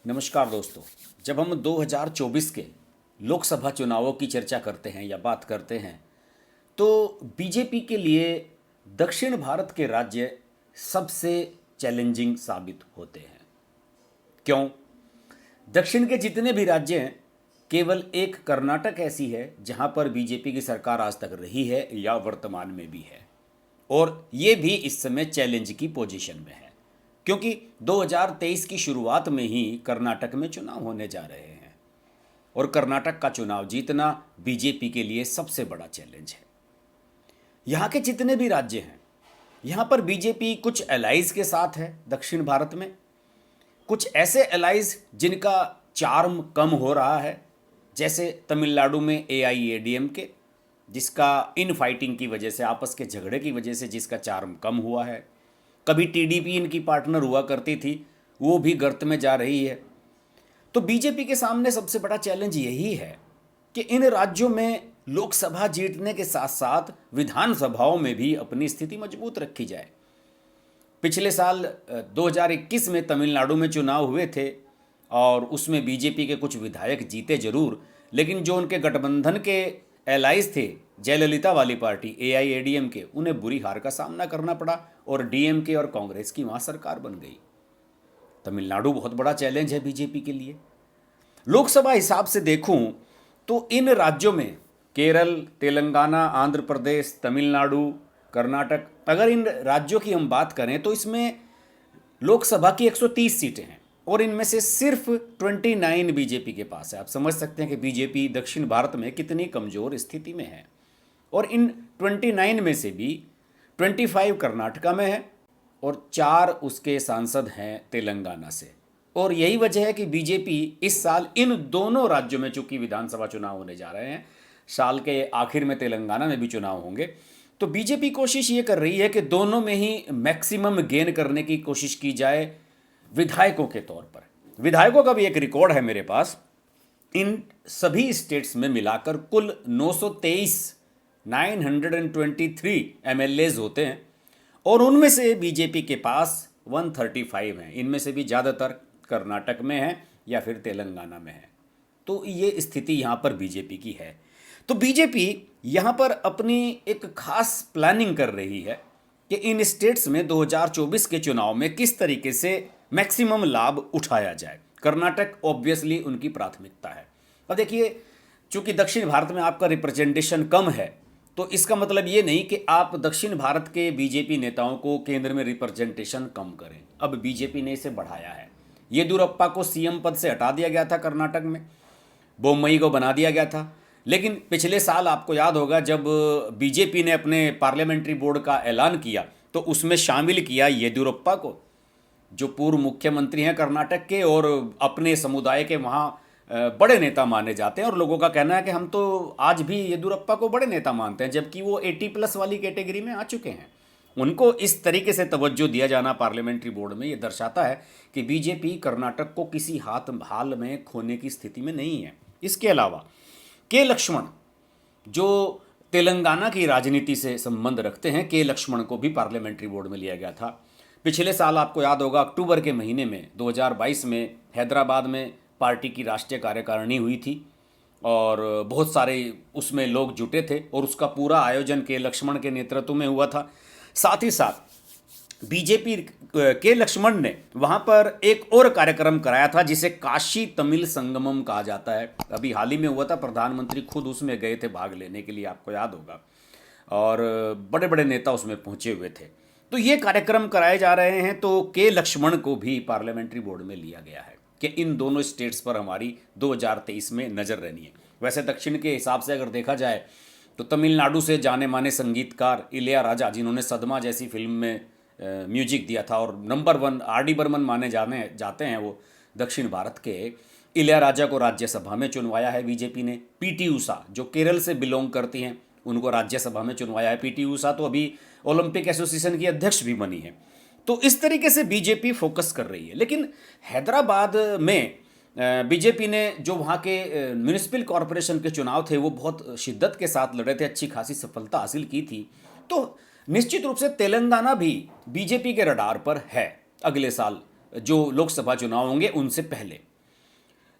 नमस्कार दोस्तों। जब हम 2024 के लोकसभा चुनावों की चर्चा करते हैं या बात करते हैं तो बीजेपी के लिए दक्षिण भारत के राज्य सबसे चैलेंजिंग साबित होते हैं। क्यों? दक्षिण के जितने भी राज्य हैं, केवल एक कर्नाटक ऐसी है जहां पर बीजेपी की सरकार आज तक रही है या वर्तमान में भी है, और ये भी इस समय चैलेंज की पोजीशन में है क्योंकि 2023 की शुरुआत में ही कर्नाटक में चुनाव होने जा रहे हैं और कर्नाटक का चुनाव जीतना बीजेपी के लिए सबसे बड़ा चैलेंज है। यहाँ के जितने भी राज्य हैं, यहाँ पर बीजेपी कुछ एलाइज के साथ है दक्षिण भारत में, कुछ ऐसे एलाइज जिनका चार्म कम हो रहा है, जैसे तमिलनाडु में AIADMK, जिसका इन फाइटिंग की वजह से, आपस के झगड़े की वजह से जिसका चार्म कम हुआ है। कभी TDP इनकी पार्टनर हुआ करती थी, वो भी गर्त में जा रही है। तो बीजेपी के सामने सबसे बड़ा चैलेंज यही है कि इन राज्यों में लोकसभा जीतने के साथ साथ विधानसभाओं में भी अपनी स्थिति मजबूत रखी जाए। पिछले साल 2021 में तमिलनाडु में चुनाव हुए थे और उसमें बीजेपी के कुछ विधायक जीते जरूर, लेकिन जो उनके गठबंधन के एलाइज थे, जयललिता वाली पार्टी AIADMK, उन्हें बुरी हार का सामना करना पड़ा और DMK और कांग्रेस की वहाँ सरकार बन गई। तमिलनाडु बहुत बड़ा चैलेंज है बीजेपी के लिए। लोकसभा हिसाब से देखूं तो इन राज्यों में केरल, तेलंगाना, आंध्र प्रदेश, तमिलनाडु, कर्नाटक, अगर इन राज्यों की हम बात करें तो इसमें लोकसभा की 130 सीटें हैं और इनमें से सिर्फ 29 बीजेपी के पास है। आप समझ सकते हैं कि बीजेपी दक्षिण भारत में कितनी कमज़ोर स्थिति में है। और इन 29 में से भी 25 कर्नाटका में है और 4 उसके सांसद हैं तेलंगाना से। और यही वजह है कि बीजेपी इस साल इन दोनों राज्यों में, चूंकि विधानसभा चुनाव होने जा रहे हैं, साल के आखिर में तेलंगाना में भी चुनाव होंगे, तो बीजेपी कोशिश ये कर रही है कि दोनों में ही मैक्सिमम गेन करने की कोशिश की जाए विधायकों के तौर पर। विधायकों का भी एक रिकॉर्ड है मेरे पास। इन सभी स्टेट्स में मिलाकर कुल 923 MLAs होते हैं और उनमें से बीजेपी के पास 135 हैं। इनमें से भी ज़्यादातर कर्नाटक में हैं या फिर तेलंगाना में है। तो ये स्थिति यहाँ पर बीजेपी की है। तो बीजेपी यहाँ पर अपनी एक खास प्लानिंग कर रही है कि इन स्टेट्स में 2024 के चुनाव में किस तरीके से मैक्सिमम लाभ उठाया जाए। कर्नाटक ऑब्वियसली उनकी प्राथमिकता है। अब देखिए, चूंकि दक्षिण भारत में आपका रिप्रेजेंटेशन कम है, तो इसका मतलब ये नहीं कि आप दक्षिण भारत के बीजेपी नेताओं को केंद्र में रिप्रेजेंटेशन कम करें। अब बीजेपी ने इसे बढ़ाया है। येदियुरप्पा को CM पद से हटा दिया गया था कर्नाटक में, बोम्मई को बना दिया गया था। लेकिन पिछले साल आपको याद होगा, जब बीजेपी ने अपने पार्लियामेंट्री बोर्ड का ऐलान किया तो उसमें शामिल किया येदियुरप्पा को, जो पूर्व मुख्यमंत्री हैं कर्नाटक के और अपने समुदाय के वहाँ बड़े नेता माने जाते हैं। और लोगों का कहना है कि हम तो आज भी येदियुरप्पा को बड़े नेता मानते हैं, जबकि वो 80+ वाली कैटेगरी में आ चुके हैं। उनको इस तरीके से तवज्जो दिया जाना पार्लियामेंट्री बोर्ड में, ये दर्शाता है कि बीजेपी कर्नाटक को किसी हाल में खोने की स्थिति में नहीं है। इसके अलावा के लक्ष्मण, जो तेलंगाना की राजनीति से संबंध रखते हैं, के लक्ष्मण को भी पार्लियामेंट्री बोर्ड में लिया गया था। पिछले साल आपको याद होगा, अक्टूबर के महीने में 2022 में हैदराबाद में पार्टी की राष्ट्रीय कार्यकारिणी हुई थी और बहुत सारे उसमें लोग जुटे थे और उसका पूरा आयोजन के लक्ष्मण के नेतृत्व में हुआ था। साथ ही साथ बीजेपी के लक्ष्मण ने वहाँ पर एक और कार्यक्रम कराया था जिसे काशी तमिल संगमम कहा जाता है। अभी हाल ही में हुआ था, प्रधानमंत्री खुद उसमें गए थे भाग लेने के लिए, आपको याद होगा, और बड़े बड़े नेता उसमें पहुँचे हुए थे। तो ये कार्यक्रम कराए जा रहे हैं, तो के लक्ष्मण को भी पार्लियामेंट्री बोर्ड में लिया गया है कि इन दोनों स्टेट्स पर हमारी 2023 में नज़र रहनी है। वैसे दक्षिण के हिसाब से अगर देखा जाए तो तमिलनाडु से जाने माने संगीतकार इलैयाराजा, जिन्होंने सदमा जैसी फिल्म में म्यूजिक दिया था और नंबर 1 RD बर्मन माने जाते हैं, वो दक्षिण भारत के इलैयाराजा को राज्यसभा में चुनवाया है बीजेपी ने। PT उषा, जो केरल से बिलोंग करती हैं, उनको राज्यसभा में चुनवाया है। PT उषा तो अभी ओलंपिक एसोसिएशन की अध्यक्ष भी बनी है। तो इस तरीके से बीजेपी फोकस कर रही है। लेकिन हैदराबाद में बीजेपी ने जो वहाँ के म्यूनिसिपल कॉरपोरेशन के चुनाव थे वो बहुत शिद्दत के साथ लड़े थे, अच्छी खासी सफलता हासिल की थी। तो निश्चित रूप से तेलंगाना भी बीजेपी के रडार पर है अगले साल जो लोकसभा चुनाव होंगे उनसे पहले।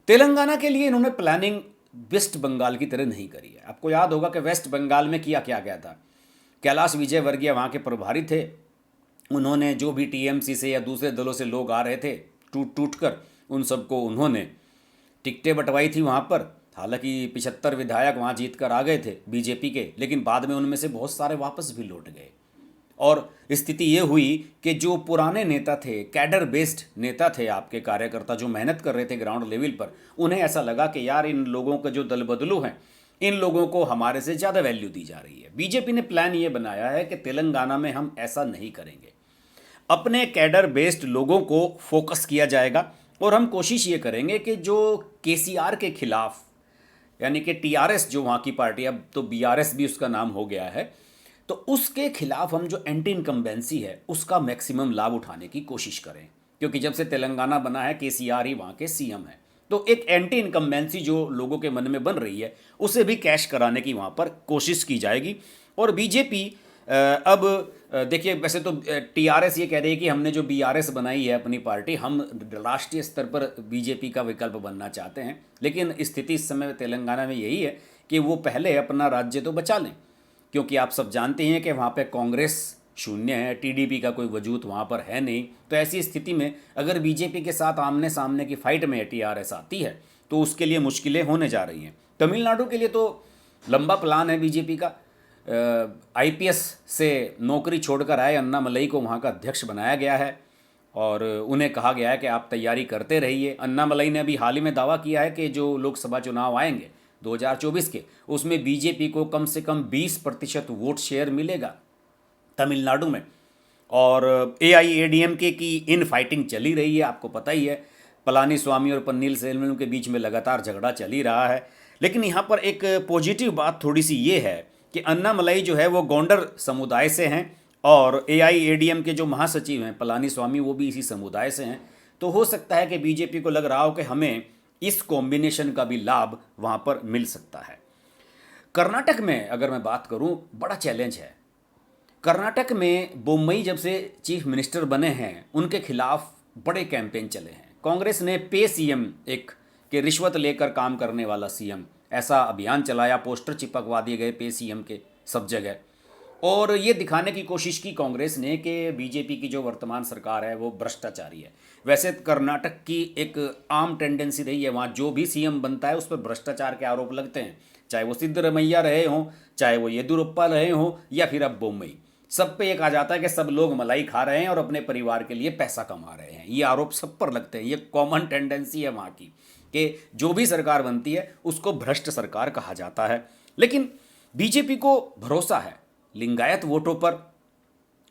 तेलंगाना के लिए इन्होंने प्लानिंग वेस्ट बंगाल की तरह नहीं करी है। आपको याद होगा कि वेस्ट बंगाल में किया क्या गया था। कैलाश विजयवर्गीय वहाँ के प्रभारी थे, उन्होंने जो भी टीएमसी से या दूसरे दलों से लोग आ रहे थे टूट टूट कर, उन सबको उन्होंने टिकटें बंटवाई थी वहाँ पर। हालांकि 75 विधायक वहाँ जीत कर आ गए थे बीजेपी के, लेकिन बाद में उनमें से बहुत सारे वापस भी लौट गए। और स्थिति ये हुई कि जो पुराने नेता थे, कैडर बेस्ड नेता थे, आपके कार्यकर्ता जो मेहनत कर रहे थे ग्राउंड लेवल पर, उन्हें ऐसा लगा कि यार इन लोगों के जो दल बदलू हैं, इन लोगों को हमारे से ज़्यादा वैल्यू दी जा रही है। बीजेपी ने प्लान ये बनाया है कि तेलंगाना में हम ऐसा नहीं करेंगे, अपने कैडर बेस्ड लोगों को फोकस किया जाएगा और हम कोशिश ये करेंगे कि जो केसीआर के खिलाफ, यानी कि टीआरएस जो वहाँ की पार्टी, अब तो बीआरएस भी उसका नाम हो गया है, तो उसके खिलाफ हम जो एंटी इनकम्बेंसी है उसका मैक्सिमम लाभ उठाने की कोशिश करें। क्योंकि जब से तेलंगाना बना है केसीआर ही वहाँ के सीएम है, तो एक एंटी इनकम्बेंसी जो लोगों के मन में बन रही है उसे भी कैश कराने की वहाँ पर कोशिश की जाएगी। और बीजेपी अब देखिए, वैसे तो टीआरएस ये कह रही है कि हमने जो बीआरएस बनाई है अपनी पार्टी, हम राष्ट्रीय स्तर पर बीजेपी का विकल्प बनना चाहते हैं, लेकिन स्थिति इस समय तेलंगाना में यही है कि वो पहले अपना राज्य तो बचा लें, क्योंकि आप सब जानते हैं कि वहाँ पे कांग्रेस शून्य है, टीडीपी का कोई वजूद वहाँ पर है नहीं। तो ऐसी स्थिति में अगर बीजेपी के साथ आमने सामने की फाइट में टीआरएस आती है तो उसके लिए मुश्किलें होने जा रही हैं। तमिलनाडु के लिए तो लंबा प्लान है बीजेपी का। आईपीएस से नौकरी छोड़कर आए अन्नामलई को वहाँ का अध्यक्ष बनाया गया है और उन्हें कहा गया है कि आप तैयारी करते रहिए। अन्नामलई ने अभी हाल ही में दावा किया है कि जो लोकसभा चुनाव आएंगे 2024 के, उसमें बीजेपी को कम से कम 20% वोट शेयर मिलेगा तमिलनाडु में। और एआईएडीएमके की इन फाइटिंग चली रही है, आपको पता ही है, पलानी स्वामी और पन्नीर सेल्वम के बीच में लगातार झगड़ा चल ही रहा है। लेकिन यहाँ पर एक पॉजिटिव बात थोड़ी सी ये है कि अन्नामलई जो है वो गोंडर समुदाय से हैं और एआईएडीएम के जो महासचिव हैं पलानी स्वामी, वो भी इसी समुदाय से हैं। तो हो सकता है कि बीजेपी को लग रहा हो कि हमें इस कॉम्बिनेशन का भी लाभ वहाँ पर मिल सकता है। कर्नाटक में अगर मैं बात करूँ, बड़ा चैलेंज है। कर्नाटक में बोम्मई जब से चीफ मिनिस्टर बने हैं उनके खिलाफ बड़े कैंपेन चले हैं। कांग्रेस ने पे सीएम, एक के रिश्वत लेकर काम करने वाला सीएम, ऐसा अभियान चलाया, पोस्टर चिपकवा दिए गए पे सीएम के सब जगह, और ये दिखाने की कोशिश की कांग्रेस ने कि बीजेपी की जो वर्तमान सरकार है वो भ्रष्टाचारी है। वैसे कर्नाटक की एक आम टेंडेंसी रही है, वहाँ जो भी सीएम बनता है उस पर भ्रष्टाचार के आरोप लगते हैं, चाहे वो सिद्धरमैया रहे हों, चाहे वो येदुरप्पा रहे हों, या फिर अब बोम्मई। सब पे ये कहा जाता है कि सब लोग मलाई खा रहे हैं और अपने परिवार के लिए पैसा कमा रहे हैं। ये आरोप सब पर लगते हैं। ये कॉमन टेंडेंसी है वहाँ की कि जो भी सरकार बनती है उसको भ्रष्ट सरकार कहा जाता है। लेकिन बीजेपी को भरोसा है लिंगायत वोटों पर।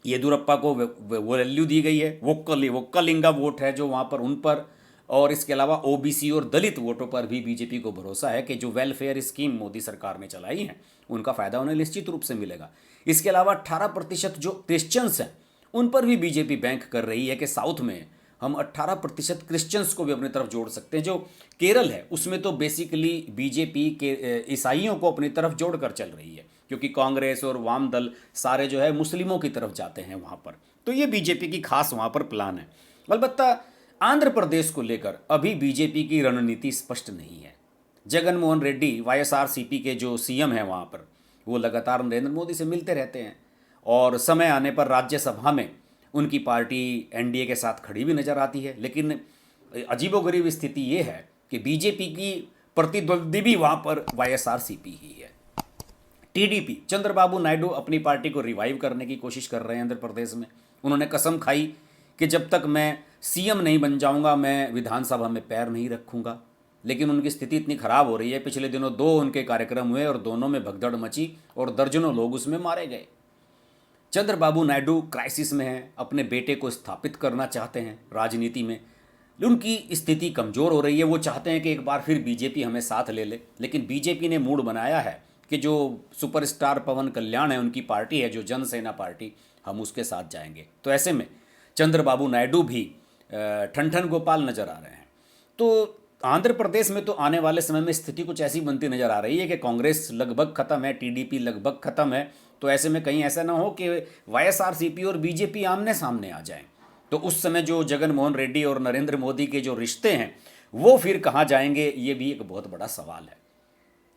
येदुरप्पा को वैल्यू दी गई है, वोक्कलिंगा वोट है जो वहाँ पर उन पर, और इसके अलावा ओबीसी और दलित वोटों पर भी बीजेपी को भरोसा है कि जो वेलफेयर स्कीम मोदी सरकार ने चलाई है उनका फ़ायदा उन्हें निश्चित रूप से मिलेगा। इसके अलावा 18% जो क्रिश्चियंस हैं उन पर भी बीजेपी बैंक कर रही है कि साउथ में हम 18% क्रिश्चियंस को भी अपनी तरफ जोड़ सकते हैं। जो केरल है उसमें तो बेसिकली बीजेपी के ईसाइयों को अपनी तरफ जोड़कर चल रही है, क्योंकि कांग्रेस और वाम दल सारे जो है मुस्लिमों की तरफ जाते हैं वहाँ पर। तो ये बीजेपी की खास वहाँ पर प्लान है। अलबत्ता आंध्र प्रदेश को लेकर अभी बीजेपी की रणनीति स्पष्ट नहीं है। जगन मोहन रेड्डी वाईएसआरसीपी के जो सीएम हैं वहाँ पर, वो लगातार नरेंद्र मोदी से मिलते रहते हैं और समय आने पर राज्यसभा में उनकी पार्टी एनडीए के साथ खड़ी भी नजर आती है। लेकिन अजीबोगरीब स्थिति ये है कि बीजेपी की प्रतिद्वंदी भी वहाँ पर वाईएसआरसीपी ही है। टीडीपी, चंद्रबाबू नायडू अपनी पार्टी को रिवाइव करने की कोशिश कर रहे हैं आंध्र प्रदेश में। उन्होंने कसम खाई कि जब तक मैं सीएम नहीं बन जाऊंगा मैं विधानसभा में पैर नहीं रखूंगा। लेकिन उनकी स्थिति इतनी खराब हो रही है, पिछले दिनों 2 उनके कार्यक्रम हुए और दोनों में भगदड़ मची और दर्जनों लोग उसमें मारे गए। चंद्रबाबू नायडू क्राइसिस में हैं, अपने बेटे को स्थापित करना चाहते हैं राजनीति में। उनकी स्थिति कमज़ोर हो रही है, वो चाहते हैं कि एक बार फिर बीजेपी हमें साथ ले ले। लेकिन बीजेपी ने मूड बनाया है कि जो सुपरस्टार पवन कल्याण है, उनकी पार्टी है जो जनसेना पार्टी, हम उसके साथ जाएंगे। तो ऐसे में चंद्रबाबू नायडू भी ठन गोपाल नजर आ रहे हैं। तो आंध्र प्रदेश में तो आने वाले समय में स्थिति कुछ ऐसी बनती नजर आ रही है कि कांग्रेस लगभग खत्म है, टीडीपी लगभग खत्म है। तो ऐसे में कहीं ऐसा ना हो कि वाईएसआरसीपी और बीजेपी आमने सामने आ जाएं। तो उस समय जो जगन मोहन रेड्डी और नरेंद्र मोदी के जो रिश्ते हैं वो फिर कहाँ जाएंगे, ये भी एक बहुत बड़ा सवाल है।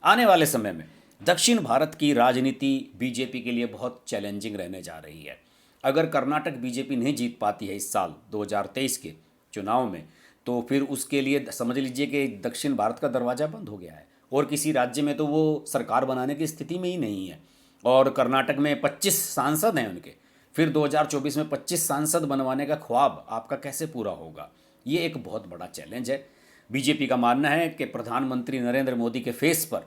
आने वाले समय में दक्षिण भारत की राजनीति बीजेपी के लिए बहुत चैलेंजिंग रहने जा रही है। अगर कर्नाटक बीजेपी नहीं जीत पाती है इस साल 2023 के चुनाव में, तो फिर उसके लिए समझ लीजिए कि दक्षिण भारत का दरवाज़ा बंद हो गया है, और किसी राज्य में तो वो सरकार बनाने की स्थिति में ही नहीं है। और कर्नाटक में 25 सांसद हैं उनके, फिर 2024 में 25 सांसद बनवाने का ख्वाब आपका कैसे पूरा होगा? ये एक बहुत बड़ा चैलेंज है। बीजेपी का मानना है कि प्रधानमंत्री नरेंद्र मोदी के फेस पर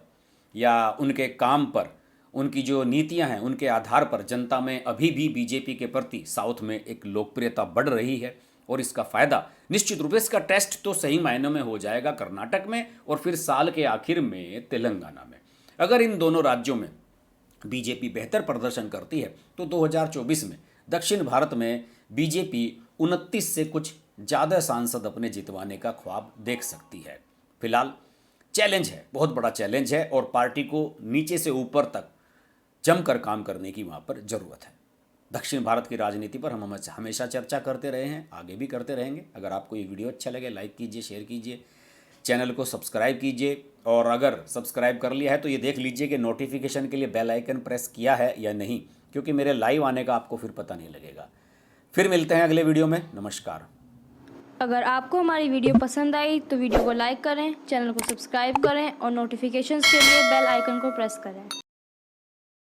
या उनके काम पर, उनकी जो नीतियां हैं उनके आधार पर जनता में अभी भी बीजेपी के प्रति साउथ में एक लोकप्रियता बढ़ रही है, और इसका फ़ायदा निश्चित रूप से, इसका टेस्ट तो सही मायनों में हो जाएगा कर्नाटक में, और फिर साल के आखिर में तेलंगाना में। अगर इन दोनों राज्यों में बीजेपी बेहतर प्रदर्शन करती है तो 2024 में दक्षिण भारत में बीजेपी 29 से कुछ ज़्यादा सांसद अपने जितवाने का ख्वाब देख सकती है। फिलहाल चैलेंज है, बहुत बड़ा चैलेंज है, और पार्टी को नीचे से ऊपर तक जमकर काम करने की वहाँ पर ज़रूरत है। दक्षिण भारत की राजनीति पर हम हमेशा चर्चा करते रहे हैं, आगे भी करते रहेंगे। अगर आपको ये वीडियो अच्छा लगे, लाइक कीजिए, शेयर कीजिए, चैनल को सब्सक्राइब कीजिए, और अगर सब्सक्राइब कर लिया है तो ये देख लीजिए कि नोटिफिकेशन के लिए बेल आइकन प्रेस किया है या नहीं, क्योंकि मेरे लाइव आने का आपको फिर पता नहीं लगेगा। फिर मिलते हैं अगले वीडियो में। नमस्कार। अगर आपको हमारी वीडियो पसंद आई तो वीडियो को लाइक करें, चैनल को सब्सक्राइब करें और नोटिफिकेशंस के लिए बेल आइकन को प्रेस करें।